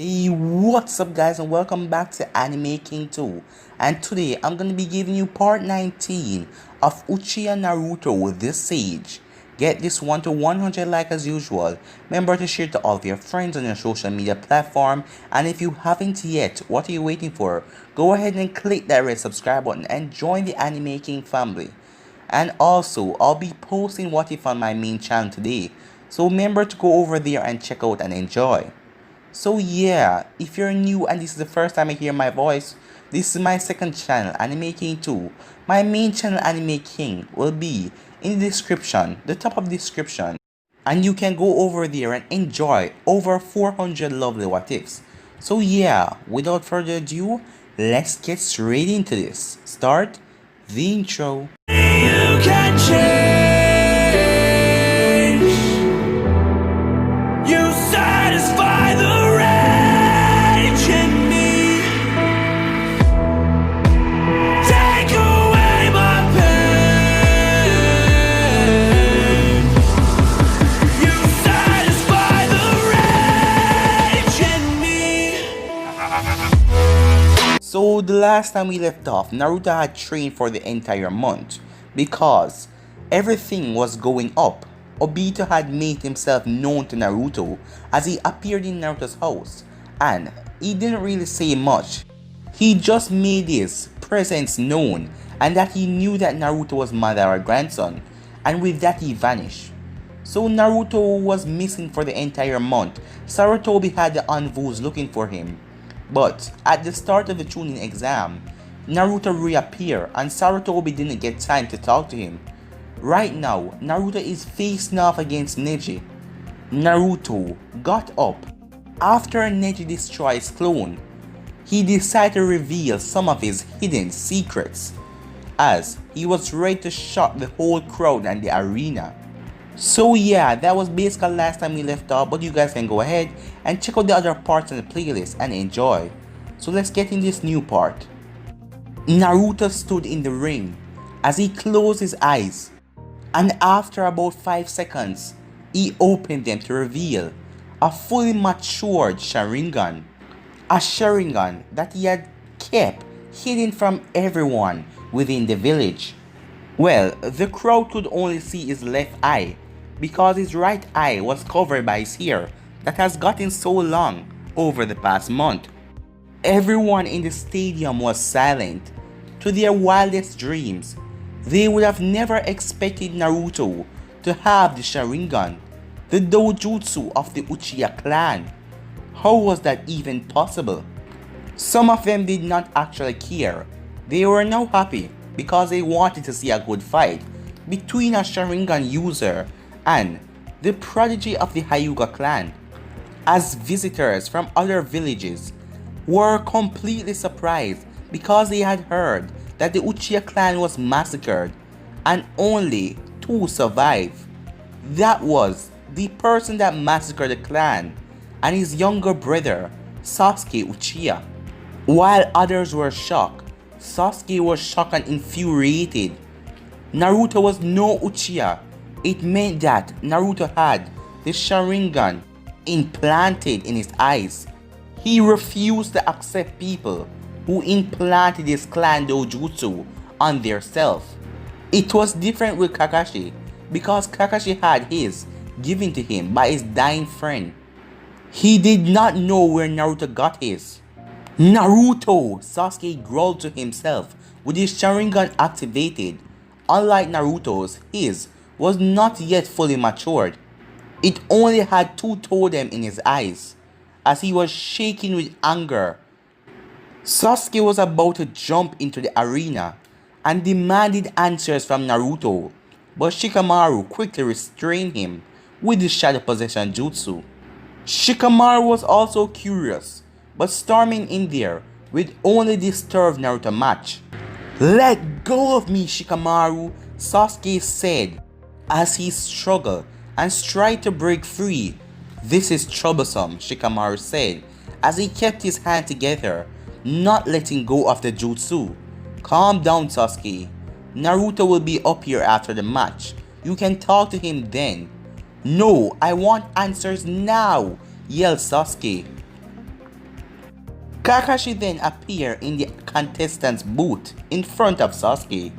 Hey, what's up guys, and welcome back to Anime King 2. And today I'm going to be giving you part 19 of Uchiha Naruto the Sage. Get this one to 100 like as usual. Remember to share to all of your friends on your social media platform. And if you haven't yet, what are you waiting for? Go ahead and click that red subscribe button and join the Anime King family. And also, I'll be posting what if on my main channel today. So remember to go over there and check out and enjoy. So yeah, if you're new and this is the first time I hear my voice, this is my second channel, Anime King 2. My main channel, Anime King, will be in the description, the top of the description. And you can go over there and enjoy over 400 lovely what ifs. So yeah, without further ado, let's get straight into this. Start the intro. You can change. You satisfy the rage in me. Take away my pain. You satisfy the rage in me. So the last time we left off, Naruto had trained for the entire month because everything was going up. Obito had made himself known to Naruto as he appeared in Naruto's house, and he didn't really say much. He just made his presence known and that he knew that Naruto was Madara's grandson, and with that he vanished. So Naruto was missing for the entire month. Sarutobi had the envoys looking for him. But at the start of the Chunin exam, Naruto reappeared and Sarutobi didn't get time to talk to him. Right now, Naruto is facing off against Neji. Naruto got up. After Neji destroyed his clone, he decided to reveal some of his hidden secrets, as he was ready to shock the whole crowd and the arena. So yeah, that was basically last time we left off, but you guys can go ahead and check out the other parts in the playlist and enjoy. So let's get in this new part. Naruto stood in the ring as he closed his eyes, and after about 5 seconds, he opened them to reveal a fully matured sharingan. A sharingan that he had kept hidden from everyone within the village. Well, the crowd could only see his left eye because his right eye was covered by his hair that has gotten so long over the past month. Everyone in the stadium was silent. To their wildest dreams, they would have never expected Naruto to have the sharingan, the dojutsu of the Uchiha clan. How was that even possible? Some of them did not actually care. They were now happy because they wanted to see a good fight between a sharingan user and the prodigy of the Hyuga clan, as visitors from other villages were completely surprised because they had heard that the Uchiha clan was massacred and only 2 survived. That was the person that massacred the clan and his younger brother, Sasuke Uchiha. While others were shocked, Sasuke was shocked and infuriated. Naruto was no Uchiha. It meant that Naruto had the sharingan implanted in his eyes. He refused to accept people who implanted his clan dojutsu on their self. It was different with Kakashi because Kakashi had his given to him by his dying friend. He did not know where Naruto got his. Naruto! Sasuke growled to himself with his sharingan activated. Unlike Naruto's, his was not yet fully matured. It only had 2 totem in his eyes, as he was shaking with anger. Sasuke was about to jump into the arena and demanded answers from Naruto, but Shikamaru quickly restrained him with the Shadow Possession Jutsu. Shikamaru was also curious, but storming in there would only disturb Naruto match. "Let go of me, Shikamaru," Sasuke said as he struggled and tried to break free. "This is troublesome," Shikamaru said as he kept his hand together, not letting go of the jutsu. "Calm down, Sasuke. Naruto will be up here after the match. You can talk to him then." "No, I want answers now," yelled Sasuke. Kakashi then appeared in the contestant's booth in front of Sasuke.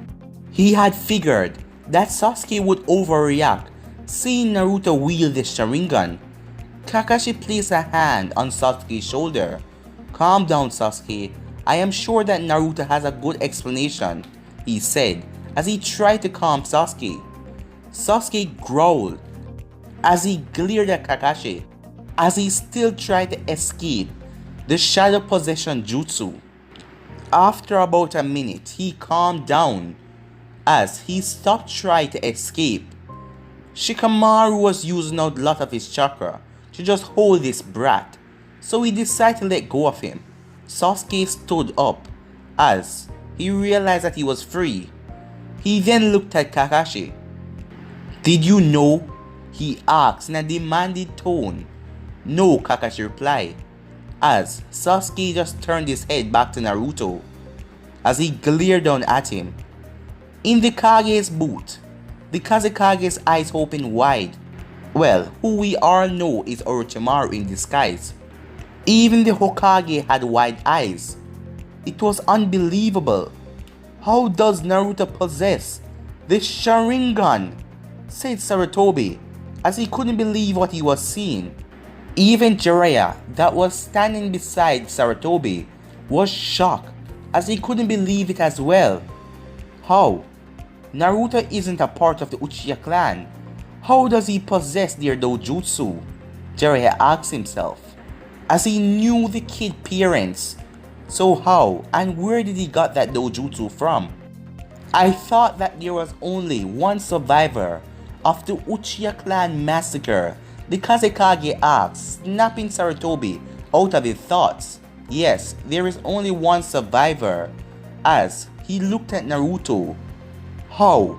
He had figured that Sasuke would overreact seeing Naruto wield the sharingan. Kakashi placed a hand on Sasuke's shoulder. "Calm down, Sasuke. I am sure that Naruto has a good explanation," he said as he tried to calm Sasuke. Sasuke growled as he glared at Kakashi as he still tried to escape the shadow possession jutsu. After about a minute, he calmed down as he stopped trying to escape. Shikamaru was using out a lot of his chakra to just hold this brat, so he decided to let go of him. Sasuke stood up as he realized that he was free. He then looked at Kakashi. "Did you know?" he asked in a demanding tone. "No," Kakashi replied, as Sasuke just turned his head back to Naruto as he glared down at him. In the Kage's booth, the Kazekage's eyes opened wide. Well, who we all know is Orochimaru in disguise. Even the Hokage had wide eyes. It was unbelievable. "How does Naruto possess the Sharingan?" said Sarutobi as he couldn't believe what he was seeing. Even Jiraiya, that was standing beside Sarutobi, was shocked as he couldn't believe it as well. "How? Naruto isn't a part of the Uchiha clan. How does he possess their dojutsu?" Jiraiya asked himself, as he knew the kid's parents. So how and where did he got that dojutsu from? "I thought that there was only one survivor of the Uchiha clan massacre," the Kazekage asked, snapping Sarutobi out of his thoughts. "Yes, there is only one survivor," as he looked at Naruto. "How?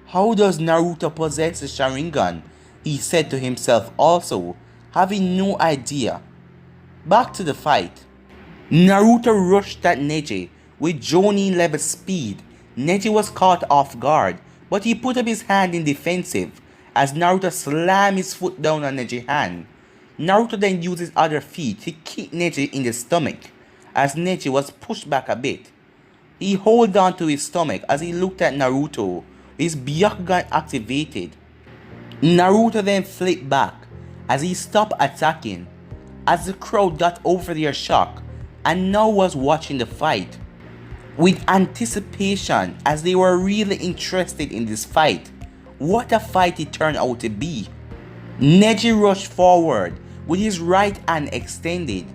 How does Naruto possess the Sharingan?" he said to himself also, having no idea. Back to the fight. Naruto rushed at Neji with Jonin level speed. Neji was caught off guard, but he put up his hand in defensive as Naruto slammed his foot down on Neji's hand. Naruto then used his other feet to kick Neji in the stomach as Neji was pushed back a bit. He held on to his stomach as he looked at Naruto, his Byakugan activated. Naruto then flipped back as he stopped attacking, as the crowd got over their shock and now was watching the fight with anticipation as they were really interested in this fight. What a fight it turned out to be. Neji rushed forward with his right hand extended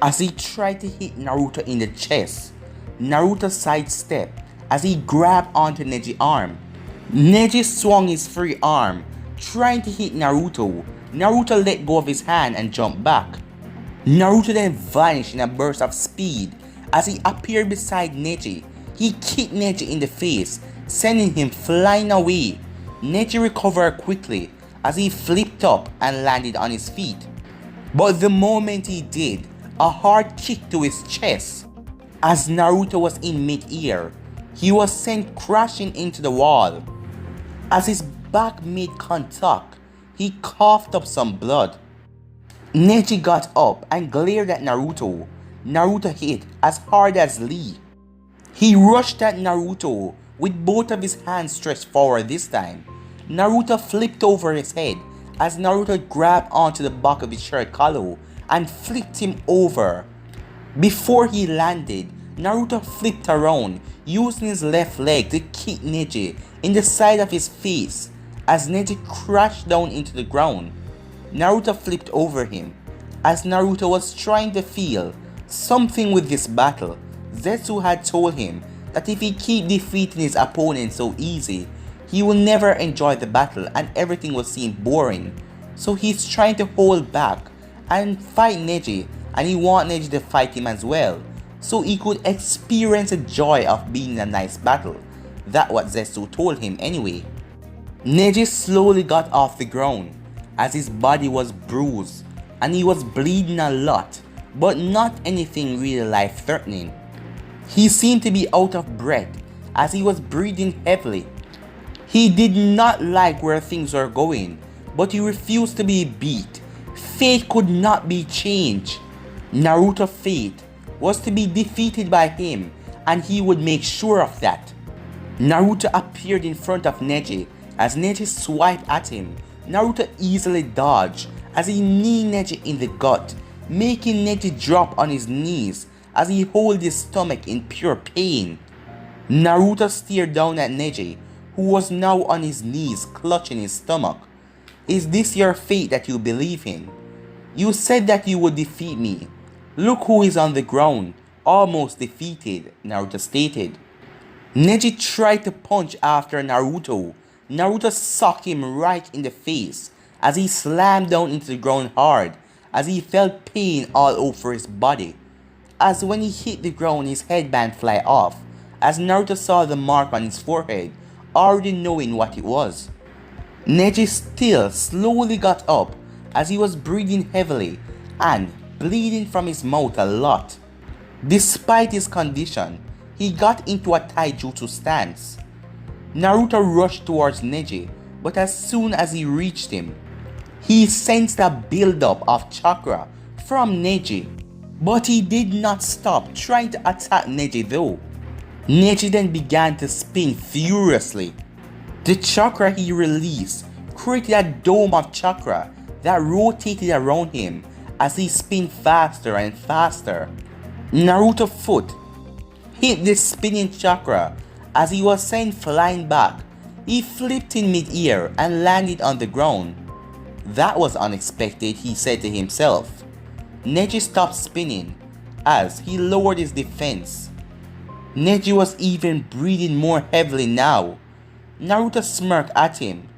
as he tried to hit Naruto in the chest. Naruto sidestepped as he grabbed onto Neji's arm. Neji swung his free arm, trying to hit Naruto. Naruto let go of his hand and jumped back. Naruto then vanished in a burst of speed as he appeared beside Neji. He kicked Neji in the face, sending him flying away. Neji recovered quickly as he flipped up and landed on his feet. But the moment he did, a hard kick to his chest. As Naruto was in mid-air, he was sent crashing into the wall. As his back made contact, he coughed up some blood. Neji got up and glared at Naruto. Naruto hit as hard as Lee. He rushed at Naruto with both of his hands stretched forward this time. Naruto flipped over his head as Naruto grabbed onto the back of his shirt collar and flipped him over. Before he landed, Naruto flipped around, using his left leg to kick Neji in the side of his face as Neji crashed down into the ground. Naruto flipped over him. As Naruto was trying to feel something with this battle, Zetsu had told him that if he keep defeating his opponent so easy, he will never enjoy the battle and everything will seem boring. So he's trying to hold back and fight Neji, and he wants Neji to fight him as well, so he could experience the joy of being in a nice battle. That's what Zetsu told him anyway. Neji slowly got off the ground as his body was bruised and he was bleeding a lot, but not anything really life-threatening. He seemed to be out of breath as he was breathing heavily. He did not like where things were going, but he refused to be beat. Fate could not be changed. Naruto's fate was to be defeated by him, and he would make sure of that. Naruto appeared in front of Neji. As Neji swiped at him, Naruto easily dodged as he kneed Neji in the gut, making Neji drop on his knees as he held his stomach in pure pain. Naruto stared down at Neji, who was now on his knees clutching his stomach. "Is this your fate that you believe in? You said that you would defeat me. Look who is on the ground, almost defeated," Naruto stated. Neji tried to punch after Naruto. Naruto socked him right in the face as he slammed down into the ground hard as he felt pain all over his body. As when he hit the ground, his headband fly off as Naruto saw the mark on his forehead, already knowing what it was. Neji still slowly got up as he was breathing heavily and bleeding from his mouth a lot. Despite his condition, he got into a taijutsu stance. Naruto rushed towards Neji, but as soon as he reached him, he sensed a buildup of chakra from Neji. But he did not stop trying to attack Neji though. Neji then began to spin furiously. The chakra he released created a dome of chakra that rotated around him as he spun faster and faster. Naruto's foot hit the spinning chakra as he was sent flying back. He flipped in mid-air and landed on the ground. "That was unexpected," he said to himself. Neji stopped spinning as he lowered his defense. Neji was even breathing more heavily now. Naruto smirked at him.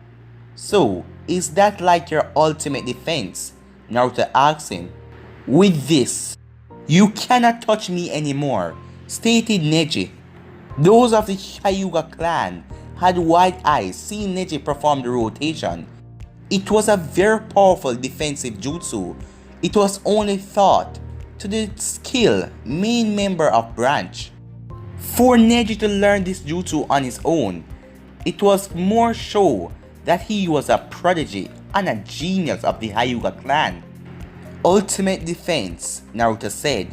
"So, is that like your ultimate defense?" Naruto asked him. "With this, you cannot touch me anymore," stated Neji. Those of the Hyuga clan had wide eyes seeing Neji perform the rotation. It was a very powerful defensive jutsu. It was only taught to the skilled main member of branch. For Neji to learn this jutsu on his own, it was more show that he was a prodigy and a genius of the Hyuga clan. "Ultimate defense," Naruto said.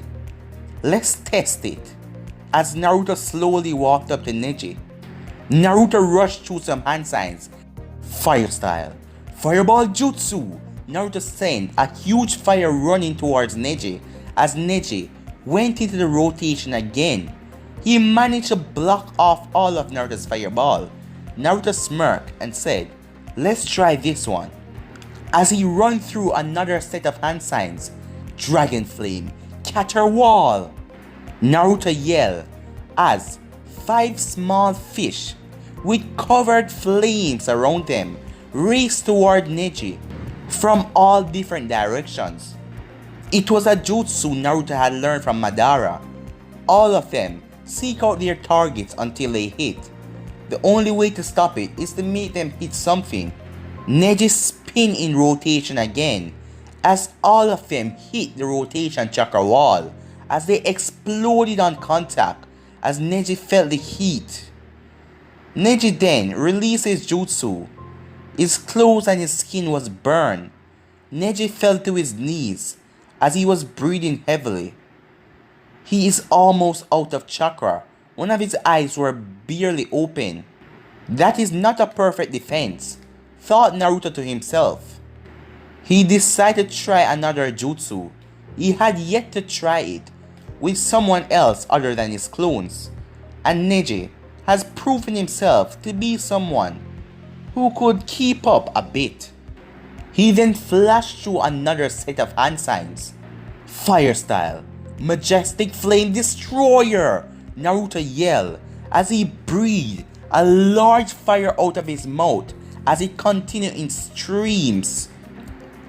"Let's test it." As Naruto slowly walked up to Neji, Naruto rushed through some hand signs. "Fire style, fireball jutsu." Naruto sent a huge fire running towards Neji as Neji went into the rotation again. He managed to block off all of Naruto's fireball. Naruto smirked and said, "Let's try this one." As he ran through another set of hand signs, "Dragon flame, caterwall." Naruto yelled as 5 small fish with covered flames around them raced toward Neji from all different directions. It was a jutsu Naruto had learned from Madara. All of them seek out their targets until they hit. The only way to stop it is to make them hit something. Neji spun in rotation again as all of them hit the rotation chakra wall as they exploded on contact as Neji felt the heat. Neji then released his jutsu. His clothes and his skin was burned. Neji fell to his knees as he was breathing heavily. He is almost out of chakra. One of his eyes were barely open. That is not a perfect defense, thought Naruto to himself. He decided to try another jutsu. He had yet to try it with someone else other than his clones, and Neji has proven himself to be someone who could keep up a bit. He then flashed through another set of hand signs. "Fire style, majestic flame destroyer," Naruto yelled as he breathed a large fire out of his mouth as it continued in streams.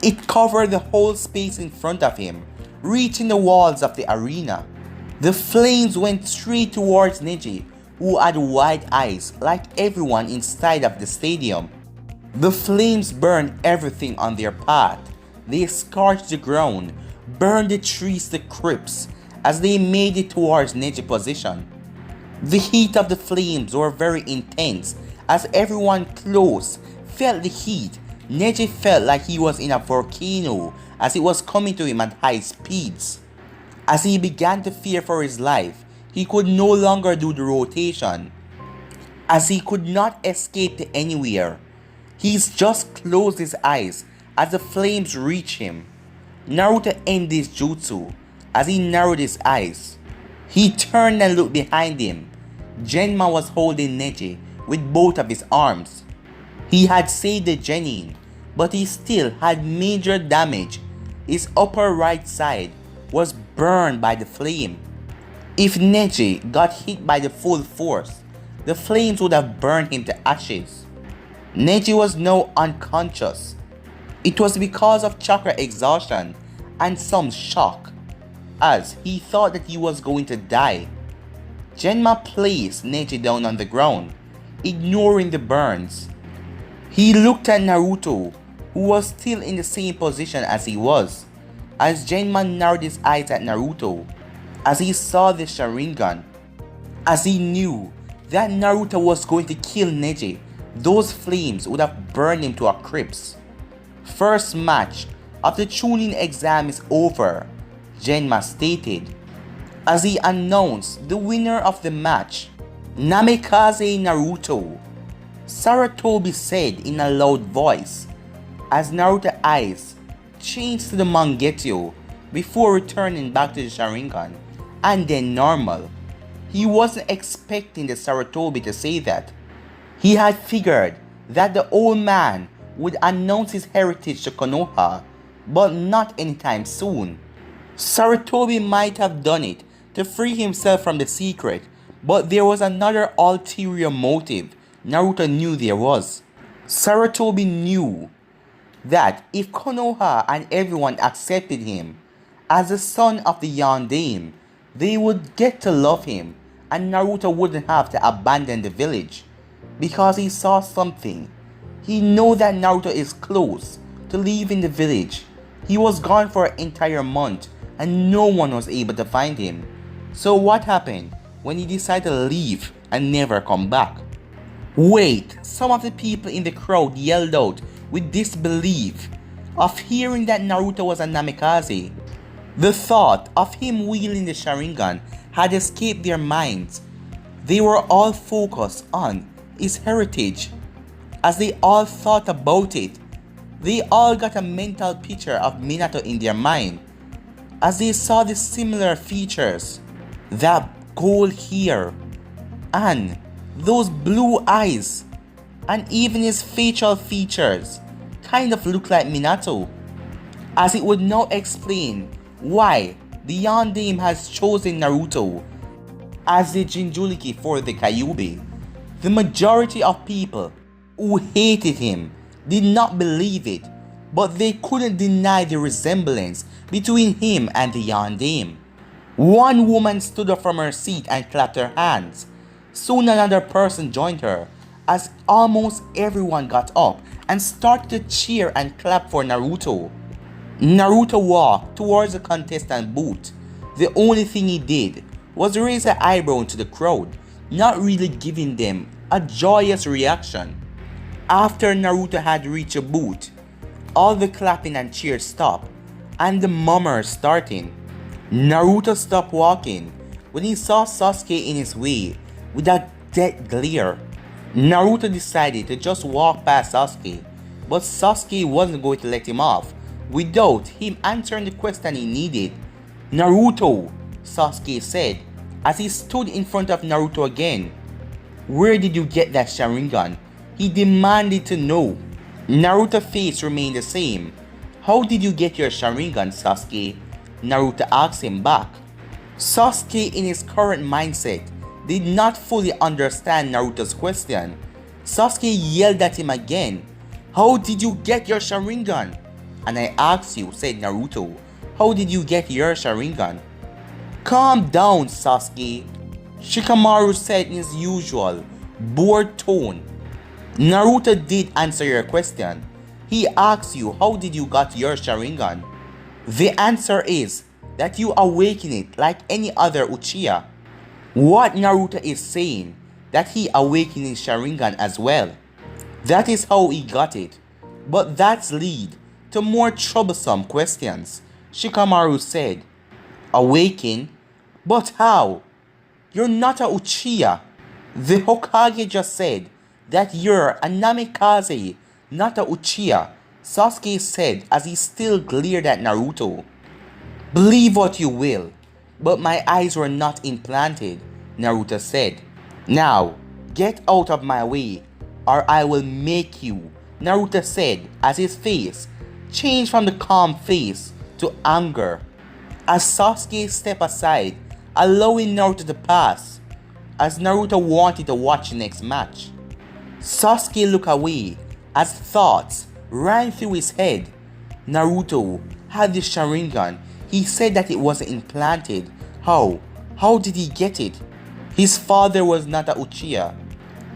It covered the whole space in front of him, reaching the walls of the arena. The flames went straight towards Neji, who had wide eyes like everyone inside of the stadium. The flames burned everything on their path. They scorched the ground, burned the trees to crisp as they made it towards Neji's position. The heat of the flames were very intense as everyone close felt the heat. Neji felt like he was in a volcano as it was coming to him at high speeds. As he began to fear for his life, he could no longer do the rotation, as he could not escape to anywhere. He just closed his eyes as the flames reached him. Naruto ended his jutsu as he narrowed his eyes. He turned and looked behind him. Genma was holding Neji with both of his arms. He had saved the genin, but he still had major damage. His upper right side was burned by the flame. If Neji got hit by the full force, the flames would have burned him to ashes. Neji was now unconscious. It was because of chakra exhaustion and some shock, as he thought that he was going to die. Genma placed Neji down on the ground, ignoring the burns. He looked at Naruto, who was still in the same position as he was, as Genma narrowed his eyes at Naruto as he saw the sharingan. As he knew that Naruto was going to kill Neji, those flames would have burned him to a crisp. First match of the Chunin exam is over, Genma stated, as he announced the winner of the match, Namikaze Naruto. Sarutobi said in a loud voice, as Naruto's eyes changed to the Mangekyou before returning back to the Sharingan and then normal. He wasn't expecting the Sarutobi to say that. He had figured that the old man would announce his heritage to Konoha, but not anytime soon. Sarutobi might have done it to free himself from the secret, but there was another ulterior motive Naruto knew there was. Sarutobi knew that if Konoha and everyone accepted him as the son of the Yondaime, they would get to love him and Naruto wouldn't have to abandon the village. Because he saw something. He knew that Naruto is close to leaving the village. He was gone for an entire month and no one was able to find him. So what happened when he decided to leave and never come back? Wait, some of the people in the crowd yelled out with disbelief of hearing that Naruto was a Namikaze. The thought of him wielding the Sharingan had escaped their minds. They were all focused on his heritage. As they all thought about it, they all got a mental picture of Minato in their mind. As they saw the similar features, that gold hair, and those blue eyes, and even his facial features kind of looked like Minato. As it would now explain why the Yondaime has chosen Naruto as the Jinchuriki for the Kyuubi. The majority of people who hated him did not believe it, but they couldn't deny the resemblance between him and the Yondaime. One woman stood up from her seat and clapped her hands. Soon another person joined her, as almost everyone got up and started to cheer and clap for Naruto. Naruto walked towards the contestant booth. The only thing he did was raise an eyebrow to the crowd, not really giving them a joyous reaction. After Naruto had reached a booth, all the clapping and cheers stopped, and the mummers starting. Naruto stopped walking when he saw Sasuke in his way with a dead glare. Naruto decided to just walk past Sasuke, but Sasuke wasn't going to let him off without him answering the question he needed. Naruto, Sasuke said as he stood in front of Naruto again. Where did you get that Sharingan? He demanded to know. Naruto's face remained the same. How did you get your Sharingan, Sasuke? Naruto asked him back. Sasuke, in his current mindset, did not fully understand Naruto's question. Sasuke yelled at him again. How did you get your Sharingan? And I asked you, said Naruto. How did you get your Sharingan? Calm down, Sasuke, Shikamaru said in his usual bored tone. Naruto did answer your question. He asked you how did you got your Sharingan. The answer is that you awaken it like any other Uchiha. What Naruto is saying, that he awakened his Sharingan as well. That is how he got it. But that's lead to more troublesome questions, Shikamaru said. Awaken? But how? You're not a Uchiha. The Hokage just said that you're a Namikaze, not a Uchiha, Sasuke said as he still glared at Naruto. Believe what you will, but my eyes were not implanted, Naruto said. Now, get out of my way, or I will make you, Naruto said as his face changed from the calm face to anger. As Sasuke stepped aside, allowing Naruto to pass, as Naruto wanted to watch the next match. Sasuke looked away as thoughts ran through his head. Naruto had the sharingan. He said that it wasn't implanted. How? How did he get it? His father was not a Uchiha.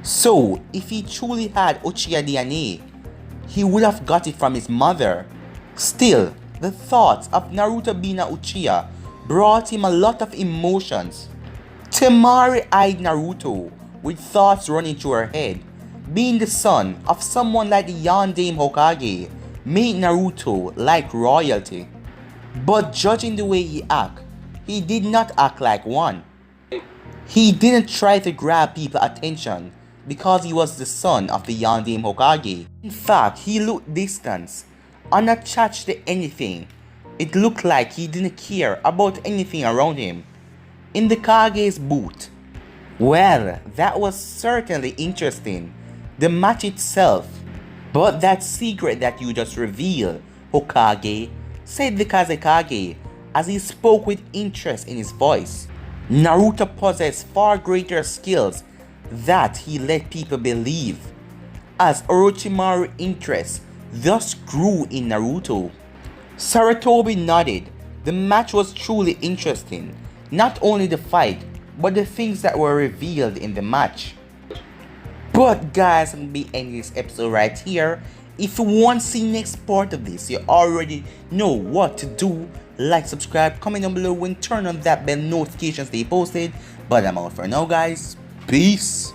So, if he truly had Uchiha DNA, he would have got it from his mother. Still, the thoughts of Naruto being a Uchiha brought him a lot of emotions. Temari eyed Naruto with thoughts running through her head. Being the son of someone like the Yondaime Hokage made Naruto like royalty. But judging the way he acted, he did not act like one. He didn't try to grab people's attention because he was the son of the Yondaime Hokage. In fact, he looked distant, unattached to anything. It looked like he didn't care about anything around him. In the Kage's booth. Well, that was certainly interesting. The match itself. But that secret that you just revealed, Hokage, said the Kazekage as he spoke with interest in his voice. Naruto possessed far greater skills that he let people believe, as Orochimaru's interest thus grew in Naruto. Saratobi nodded. The match was truly interesting. Not only the fight, but the things that were revealed in the match. But guys, I'm gonna be ending this episode right here. If you want to see next part of this, you already know what to do. Like, subscribe, comment down below, and turn on that bell notifications they posted. But I'm out for now, guys. Peace.